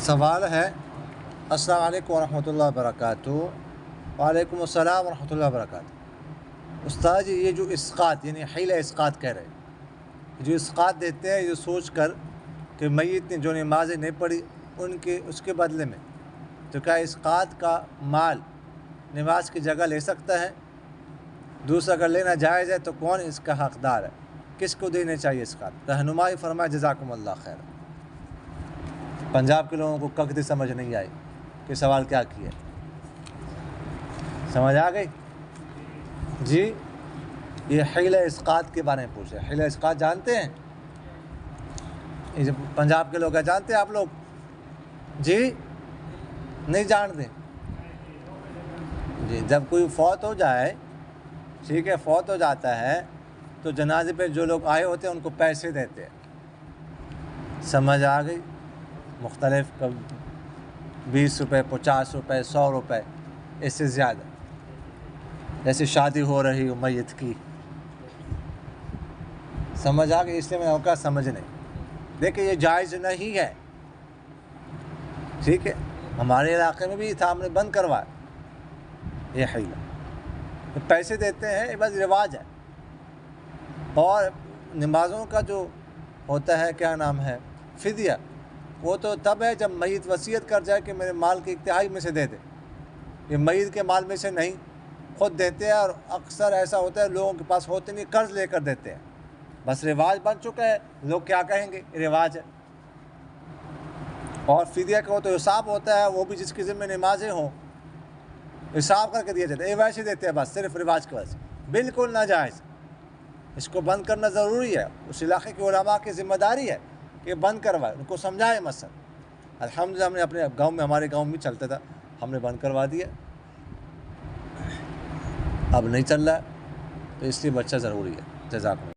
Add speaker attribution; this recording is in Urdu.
Speaker 1: سوال ہے السلام علیکم ورحمۃ اللہ وبرکاتہ۔ وعلیکم السلام ورحمۃ اللہ وبرکاتہ۔ استاد جی، یہ جو اسقاط یعنی حیلہ اسقاط کہہ رہے ہیں، جو اسقاط دیتے ہیں یہ سوچ کر کہ میت نے جو نمازیں نہیں پڑھی اس کے بدلے میں، تو کیا اسقاط کا مال نماز کی جگہ لے سکتا ہے؟ دوسرا اگر لینا جائز ہے تو کون اس کا حقدار ہے؟ کس کو دینا چاہیے اسقاط؟ رہنمائی فرمائے جزاکم اللہ خیر۔ پنجاب کے لوگوں کو کبھی سمجھ نہیں آئی کہ سوال کیا کیا، سمجھ آ گئی؟ جی، یہ حیلہ اسقاط کے بارے میں پوچھ رہے ہیں۔ حیلہ اسقاط جانتے ہیں؟ یہ جو پنجاب کے لوگ ہیں، جانتے ہیں آپ لوگ؟ جی نہیں جانتے؟ جی، جب کوئی فوت ہو جائے، ٹھیک ہے، فوت ہو جاتا ہے تو جنازے پہ جو لوگ آئے ہوتے ہیں ان کو پیسے دیتے ہیں، سمجھ آ گئی؟ مختلف 20 روپے، 50 روپے، 100 روپے، اس سے زیادہ، جیسے شادی ہو رہی ہو میت کی، سمجھ آ گئی؟ اس لیے میں ہوگا سمجھ نہیں۔ دیکھیں یہ جائز نہیں ہے، ٹھیک ہے، ہمارے علاقے میں بھی تھا، ہم نے بند کروایا یہ حیلہ۔ پیسے دیتے ہیں، یہ بس رواج ہے۔ اور نمازوں کا جو ہوتا ہے کیا نام ہے، فدیہ، وہ تو تب ہے جب میت وصیت کر جائے کہ میرے مال کی 1/3 میں سے دے دے۔ یہ میت کے مال میں سے نہیں، خود دیتے ہیں، اور اکثر ایسا ہوتا ہے لوگوں کے پاس ہوتے نہیں، قرض لے کر دیتے ہیں۔ بس رواج بن چکا ہے، لوگ کیا کہیں گے، رواج ہے۔ اور فدیہ کا تو حساب ہوتا ہے، وہ بھی جس کی ذمہ نمازیں ہوں حساب کر کے دیا جاتا ہے، یہ ویسے دیتے ہیں بس صرف رواج کی وجہ سے، بالکل ناجائز۔ اس کو بند کرنا ضروری ہے، اس علاقے کے علماء کی ذمہ داری ہے کہ بند کروائے، ان کو سمجھائے مسئلہ۔ الحمدللہ ہم نے اپنے گاؤں میں، ہمارے گاؤں میں چلتا تھا، ہم نے بند کروا دیا، اب نہیں چل رہا ہے، تو اس لیے بچہ ضروری ہے۔ جزاک اللہ۔